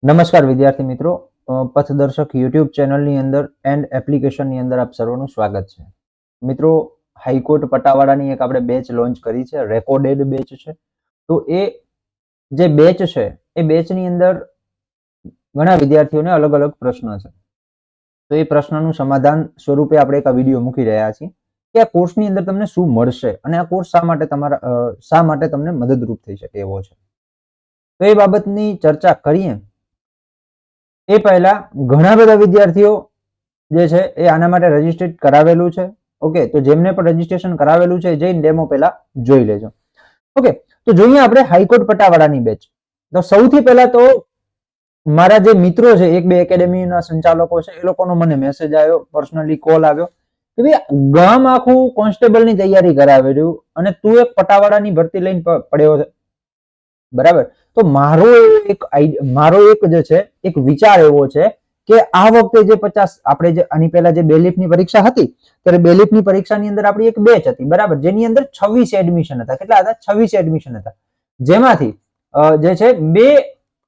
નમસ્કાર વિદ્યાર્થી મિત્રો, પથદર્શક યુટ્યુબ ચેનલની અંદર એન્ડ એપ્લિકેશનની અંદર આપ સર્વનું સ્વાગત છે. મિત્રો, હાઈકોર્ટ પટાવાળાની એક આપણે બેચ લોન્ચ કરી છે, રેકોર્ડેડ બેચ છે. તો એ જે બેચ છે એ બેચની અંદર ઘણા વિદ્યાર્થીઓને અલગ અલગ પ્રશ્ન છે. તો એ પ્રશ્નનું સમાધાન સ્વરૂપે આપણે એક વિડીયો મૂકી રહ્યા છીએ કે આ કોર્સની અંદર તમને શું મળશે અને આ કોર્સ શા માટે તમને મદદરૂપ થઈ શકે એવો છે. તો એ બાબતની ચર્ચા કરીએ એ પહેલા ઘણા બધા વિદ્યાર્થીઓ જે છે એ આના માટે રજીસ્ટ્રેટ કરાવેલું છે. ઓકે, તો જેમને પણ રજીસ્ટ્રેશન કરાવેલું છે જઈને ડેમો પહેલા જોઈ લેજો. ઓકે, તો જોઈએ આપણે હાઈકોર્ટ પટાવાળાની બેચ. તો સૌથી પહેલા તો મારા જે મિત્રો છે, એક બે એકેડેમીના સંચાલકો છે, એ લોકોનો મને મેસેજ આવ્યો, પર્સનલી કોલ આવ્યો કે ભાઈ ગામ આખું કોન્સ્ટેબલની તૈયારી કરાવી રહ્યું અને તું એક પટાવાળાની ભરતી લઈને પડ્યો છે. બરાબર. તો મારો એક જે છે એક વિચાર એવો છે કે આ વખતે જે 50 આપણે જે આની પહેલા જે બેલીફની પરીક્ષા હતી ત્યારે બેલીફની પરીક્ષાની અંદર આપણી એક બેચ હતી, બરાબર, જેની અંદર 26 એડમિશન હતા. કેટલા હતા? 26 એડમિશન હતા. જેમાંથી જે છે બે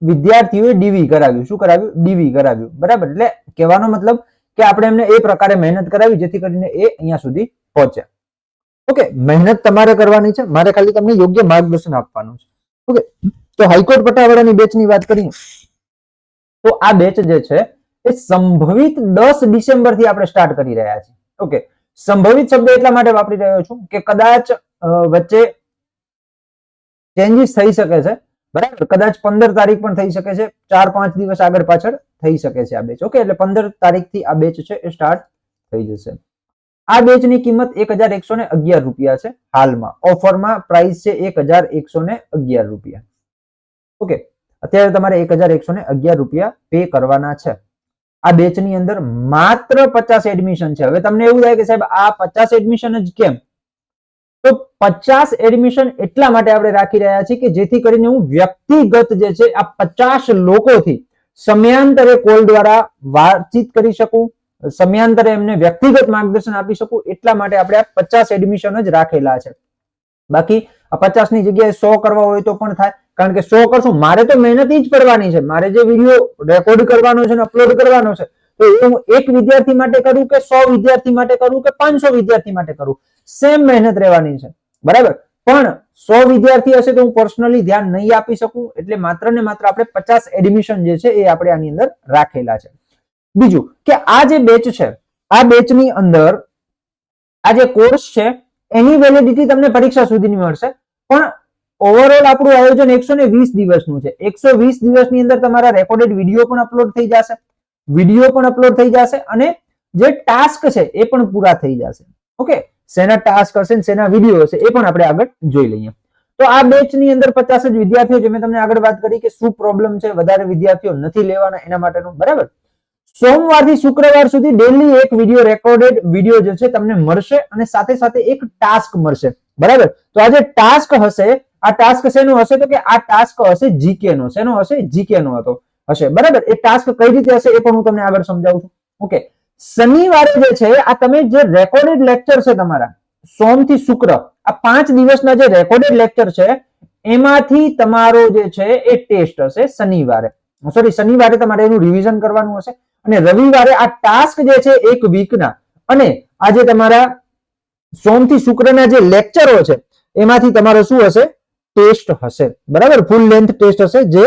વિદ્યાર્થીઓએ ડીવી કરાવ્યું. શું કરાવ્યું? ડીવી કરાવ્યું. બરાબર. એટલે કહેવાનો મતલબ કે આપણે એમને એ પ્રકારે મહેનત કરાવી જેથી કરીને એ અહીંયા સુધી પહોંચ્યા. ઓકે, મહેનત તમારે કરવાની છે, મારે ખાલી તમને યોગ્ય માર્ગદર્શન આપવાનું છે. ઓકે, તો હાઈકોર્ટ પટાવાળાની બેચની વાત કરીએ તો આ બેચ જે છે એ સંભવિત 10 ડિસેમ્બર થી આપણે સ્ટાર્ટ કરી રહ્યા છીએ. ઓકે, સંભવિત શબ્દ એટલા માટે વાપરી રહ્યો છું કે કદાચ વચ્ચે ચેન્જીસ થઈ શકે છે. બરાબર, કદાચ 15 તારીખ પણ થઈ શકે છે, 4-5 દિવસ આગળ પાછળ થઈ શકે છે આ બેચ. ઓકે, એટલે 15 તારીખથી આ બેચ છે એ સ્ટાર્ટ થઈ જશે. આ બેચની કિંમત 1111 રૂપિયા છે. હાલમાં ઓફરમાં પ્રાઇસ છે 1111 રૂપિયા. ઓકે, અત્યારે તમારે 1111 રૂપિયા પે કરવાના છે. આ બેચની અંદર માત્ર 50 એડમિશન છે. હવે તમને એવું થાય કે સાહેબ આ 50 એડમિશન જ કેમ? તો 50 એડમિશન એટલા માટે આપણે રાખી રહ્યા છીએ કે જેથી કરીને હું વ્યક્તિગત જે છે આ 50 લોકોથી સમયાંતરે કોલ દ્વારા વાતચીત કરી શકું, સમયાંતરે એમને વ્યક્તિગત માર્ગદર્શન આપી શકું. એટલા માટે આપણે આ 50 એડમિશન જ રાખેલા છે. બાકી આ 50 ની જગ્યાએ 100 કરવા હોય તો પણ થાય, કારણ કે 100 કરશું મારે તો મહેનત જ પડવાની છે. મારે જે વિડીયો રેકોર્ડ કરવાનો છે ને અપલોડ કરવાનો છે તો હું એક વિદ્યાર્થી માટે કરું કે 100 વિદ્યાર્થી માટે કરું કે 500 વિદ્યાર્થી માટે કરું, સેમ મહેનત રહેવાની છે. બરાબર, પણ 100 વિદ્યાર્થી હશે તો હું પર્સનલી ધ્યાન નહીં આપી શકું. એટલે માત્ર ને માત્ર આપણે 50 એડમિશન જે છે એ આપણે આની અંદર રાખેલા છે. બીજું કે આ જે બેચ છે આ બેચની અંદર આ જે કોર્સ છે એની વેલિડિટી તમને પરીક્ષા સુધીની મળશે, પણ ઓવરઓલ આપણું આયોજન 120 દિવસનું છે. 120 દિવસની અંદર તમારા રેકોર્ડેડ વિડીયો પણ અપલોડ થઈ જશે અને જે ટાસ્ક છે એ પણ પૂરા થઈ જશે. ઓકે, શેના ટાસ્ક હશે શેના વિડીયો હશે એ પણ આપણે આગળ જોઈ લઈએ. તો આ બેચની અંદર 50 જ વિદ્યાર્થીઓ, જે મેં તમને આગળ વાત કરી કે શું પ્રોબ્લેમ છે, વધારે વિદ્યાર્થીઓ નથી લેવાના એના માટેનું. બરાબર, સોમવારથી શુક્રવાર સુધી ડેલી એક વિડીયો, રેકોર્ડેડ વિડીયો જે છે તમને મળશે અને સાથે સાથે એક ટાસ્ક મળશે. બરાબર, તો આ જે ટાસ્ક હશે આ ટાસ્ક શેનો હશે? તો કે આ ટાસ્ક હશે જીકે નો. શેનો હશે? જીકે નો હશે. બરાબર, એ ટાસ્ક કઈ રીતે હશે એ પણ હું તમને આગળ સમજાવું છું. ઓકે, શનિવારે જે છે આ તમે જે રેકોર્ડેડ લેક્ચર છે તમારા સોમ થી શુક્ર આ 5 દિવસના જે રેકોર્ડેડ લેક્ચર છે એમાંથી તમારો જે છે એ ટેસ્ટ હશે શનિવારે તમારે એનું રિવિઝન કરવાનું હશે અને રવિવારે આ ટાસ્ક જે છે એક વીકના અને આ જે તમારા સોમ થી શુક્રના જે લેક્ચરો છે એમાંથી તમારો શું હશે? ટેસ્ટ હશે. બરાબર, ફૂલ લેન્થ ટેસ્ટ હશે જે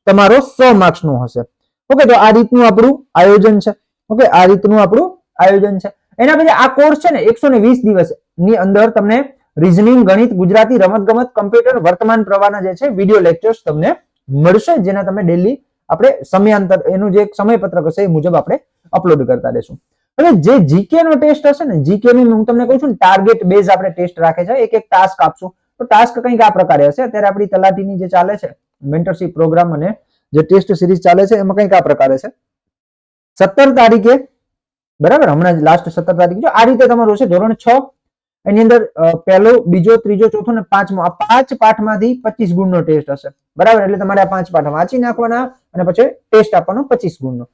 તમારો 100 માર્ક્સ નો હશે. ઓકે, તો આ રીતનું આપણું આયોજન છે. ઓકે, આ રીતનું આપણું આયોજન છે. એના પછી આ કોર્સ છે ને 120 દિવસ ની અંદર તમને રીઝનિંગ, ગણિત, ગુજરાતી, રમતગમત, કમ્પ્યુટર, વર્તમાન પ્રવાહના જે છે વિડીયો લેક્ચર્સ તમને મળશે, જેના તમે ડેલી આપણે સમયાંતર એનું જે સમયપત્રક હશે એ મુજબ આપણે અપલોડ કરતા રહેશું. હવે જે જીકે નો ટેસ્ટ હશે ને, જીકે નું હું તમને કહું છું ટાર્ગેટ બેઝ આપણે ટેસ્ટ રાખે છે. એક ટાસ્ક આપશું. તો ટાસ્ક કંઈક આ પ્રકારે હશે. અત્યારે આપણી તલાટીની જે ચાલે છે મેન્ટરશિપ પ્રોગ્રામ અને જે ટેસ્ટ સિરીઝ ચાલે છે એમાં કંઈક આ પ્રકારે છે. 17 તારીખે, બરાબર, હમણાં લાસ્ટ 17 તારીખ આ રીતે તમારું હશે. ધોરણ 6 એની અંદર પહેલો, બીજો, ત્રીજો, ચોથો અને પાંચમો આ 5 પાઠમાંથી 25 ગુણનો ટેસ્ટ હશે. બરાબર, એટલે તમારે આ 5 પાઠ વાંચી નાખવાના અને પછી ટેસ્ટ આપવાનો 25 ગુણનો.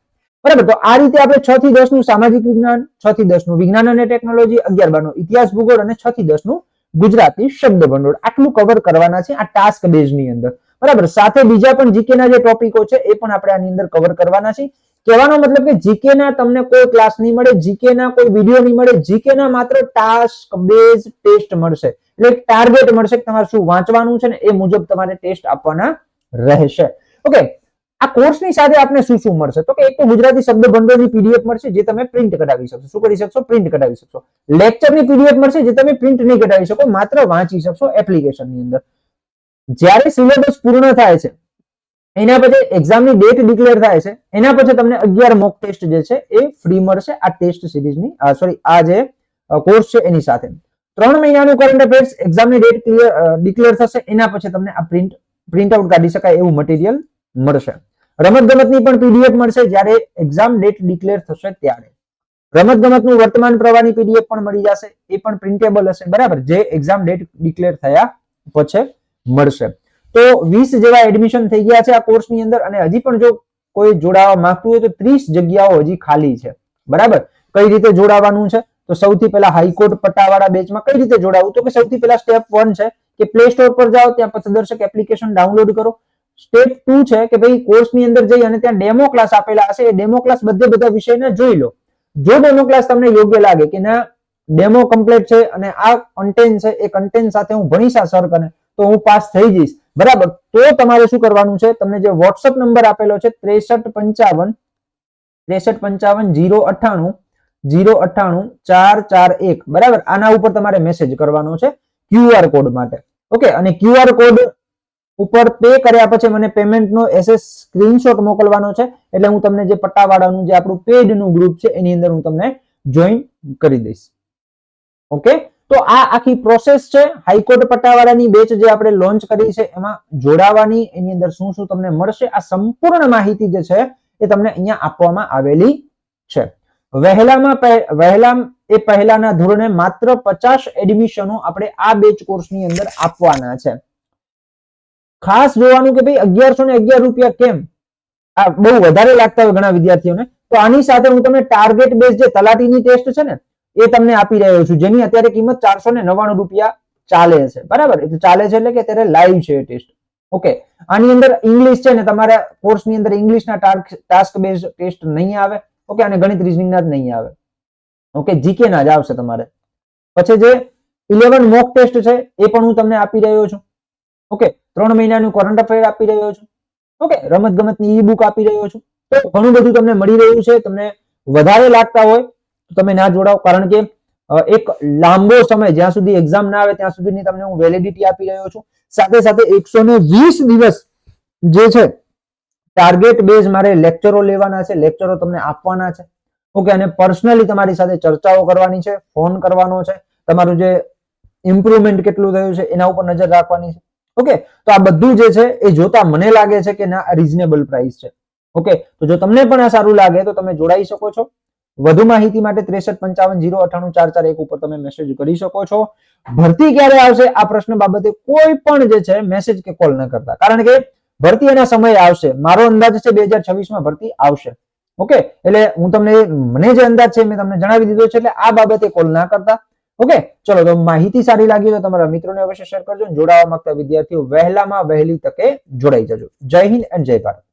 બરાબર, તો આ રીતે આપણે 6 થી 10 નું સામાજિક વિજ્ઞાન, 6 થી 10 નું વિજ્ઞાન અને ટેકનોલોજી, 11-12 નું ઇતિહાસ ભૂગોળ અને 6 થી 10 નું ગુજરાતી શબ્દ ભંડોળ આટલું કવર કરવાના છે આ ટાસ્ક બેઝ ની અંદર. બરાબર. સાથે બીજા પણ જીકે ના જે ટોપિકો છે એ પણ આપણે આની અંદર કવર કરવાના છે. કહેવાનો મતલબ કે જીકે ના તમને કોઈ ક્લાસ નહીં મળે, જીકે ના કોઈ વિડીયો નહીં મળે, જીકે ના માત્ર ટાસ્ક બેઝ ટેસ્ટ મળશે. એટલે ટાર્ગેટ મળશે કે તમારે શું વાંચવાનું છે ને એ મુજબ તમારે ટેસ્ટ આપવાના રહેશે. ઓકે, આ કોર્સની સાથે આપણે શું શું મળશે? તો કે એક તો ગુજરાતી શબ્દ ભંડોળની પીડીએફ મળશે જે તમે પ્રિન્ટ કઢાવી શકશો. શું કરી શકશો? પ્રિન્ટ કઢાવી શકશો. લેક્ચરની પીડીએફ મળશે જે તમે પ્રિન્ટ નહીં કઢાવી શકો, માત્ર વાંચી શકશો એપ્લિકેશનની અંદર. જ્યારે સિલેબસ પૂર્ણ થાય છે એના પછી એક્ઝામની ડેટ ડિક્લેર થાય છે એના પછી તમને 11 મોક ટેસ્ટ જે છે એ ફ્રી મળશે આ ટેસ્ટ સિરીઝની, આ જે કોર્સ છે એની સાથે. 3 મહિનાનું કરંટ અફેર્સ એક્ઝામની ડેટ ડિક્લેર થશે એના પછી તમને આ પ્રિન્ટ આઉટ કાઢી શકાય એવું મટીરિયલ મળશે. રમતગમતની પણ પીડીએફ મળશે જ્યારે એક્ઝામ ડેટ ડિક્લેર થશે ત્યારે. રમતગમતનું વર્તમાન પ્રવાહની પીડીએફ પણ મળી જશે, એ પણ પ્રિન્ટેબલ હશે, બરાબર, જે એક્ઝામ ડેટ ડિક્લેર થયા પછી મળશે. તો 20 જેવા એડમિશન થઈ ગયા છે આ કોર્સની અંદર અને હજી પણ જો કોઈ જોડાવા માંગતું હોય તો 30 જગ્યાઓ હજી ખાલી છે, બરાબર. કઈ રીતે જોડાવાનું છે? તો સૌથી પહેલા હાઈકોર્ટ પટ્ટાવાળા બેચમાં કઈ રીતે જોડાવું? તો કે સૌથી પહેલા સ્ટેપ 1 છે કે પ્લે સ્ટોર પર જાઓ, ત્યાં પથદર્શક એપ્લિકેશન ડાઉનલોડ કરો. સ્ટેપ 2 છે કે ભાઈ કોર્સની અંદર જઈ અને ત્યાં ડેમો ક્લાસ આપેલા હશે, એ ડેમો ક્લાસ બધા વિષયના જોઈ લો. જો ડેમો ક્લાસ તમને યોગ્ય લાગે કે ના ડેમો કમ્પ્લીટ છે અને આ કન્ટેન્ટ છે, એ કન્ટેન્ટ સાથે હું ભણીશ આ સર કને તો હું પાસ થઈ જઈશ, બરાબર. તો તમારે શું કરવાનું છે? તમને જે વોટ્સઅપ નંબર આપેલો છે 6355 098 441, બરાબર, આના ઉપર તમારે મેસેજ કરવાનો છે QR કોડ માટે. ઓકે, અને QR કોડ ઉપર પે કર્યા પછી મને પેમેન્ટનો SS સ્ક્રીનશોટ મોકલવાનો છે, એટલે હું તમને જે પટ્ટાવાળાનું જે આપણું પેડ નું ગ્રુપ છે એની અંદર હું તમને જોઈન કરી દઈશ. ઓકે, તો આ આખી પ્રોસેસ છે હાઈકોર્ટ પટ્ટાવાળાની બેચ જે આપણે લોન્ચ કરી છે એમાં જોડાવાની, એની અંદર શું શું તમને મળશે આ સંપૂર્ણ માહિતી જે છે એ તમને અહીંયા આપવામાં આવેલી છે. વહેલામાં પહેલાના ધોરણે માત્ર 50 એડમિશનો આપણે આ બેચ કોર્સની અંદર આપવાના છે. ખાસ જોવાનું કે ભાઈ 1111 રૂપિયા કેમ? આ બહુ વધારે લાગતા હોય ઘણા વિદ્યાર્થીઓને, તો આની સાથે હું તમને ટાર્ગેટ બેઝ જે તલાટીની ટેસ્ટ છે ને એ તમને આપી રહ્યો છું, જેની અત્યારે કિંમત 499 રૂપિયા ચાલે છે, બરાબર. એટલે ચાલે છે એટલે કે અત્યારે લાઈવ છે ટેસ્ટ. ઓકે, આની અંદર ઇંગ્લિશ છે ને તમારા કોર્સની અંદર ઇંગ્લિશના ટાસ્ક બેઝ ટેસ્ટ નહીં આવે. ઓકે, અને ગણિત રીઝનિંગના જ નહીં આવે. ઓકે, જીકે ના જ આવશે તમારે. પછી જે 11 મોક ટેસ્ટ છે એ પણ હું તમને આપી રહ્યો છું. ઓકે, 3 મહિનાનું કરંટ અફેર આપી રહ્યો છું. ઓકે, રમત ગમતની ઈ બુક આપી રહ્યો છું. તો ઘણું બધું તમને મળી રહ્યું છે. તમને વધારે લાગતા હોય તો તમે ના જોડાઓ, કારણ કે એક લાંબો સમય જ્યાં સુધી એક્ઝામ ના આવે ત્યાં સુધીની તમને હું વેલિડિટી આપી રહ્યો છું. સાથે સાથે 120 દિવસ જે છે ટાર્ગેટ બેઝ મારે લેક્ચરો લેવાના છે, લેક્ચરો તમને આપવાના છે. ઓકે, અને પર્સનલી તમારી સાથે ચર્ચાઓ કરવાની છે, ફોન કરવાનો છે, તમારું જે ઇમ્પ્રુવમેન્ટ કેટલું થયું છે એના ઉપર નજર રાખવાની છે. ઓકે, તો આ બધું જે છે એ જોતા મને લાગે છે કે ના રીઝનેબલ પ્રાઇસ છે. ઓકે, તો જો તમને પણ આ સારું લાગે તો તમે જોડાઈ શકો છો. વધુ માહિતી માટે 6355 098 441 ઉપર તમે મેસેજ કરી શકો છો. ભરતી ક્યારે આવશે આ પ્રશ્ન બાબતે કોઈ પણ જે છે મેસેજ કે કોલ ન કરતા, કારણ કે ભરતી એના સમય આવશે. મારો અંદાજ છે 2026 માં ભરતી આવશે. ઓકે, એટલે હું તમને મને જે અંદાજ છે મેં તમને જણાવી દીધો છે, એટલે આ બાબતે કોલ ના કરતા. ઓકે, ચલો, તો માહિતી સારી લાગી તો તમારા મિત્રોને અવશ્ય શેર કરજો. જોડાવા માંગતા વિદ્યાર્થીઓ વહેલામાં વહેલી તકે જોડાઈ જજો. જય હિન્દ એન્ડ જય ભારત.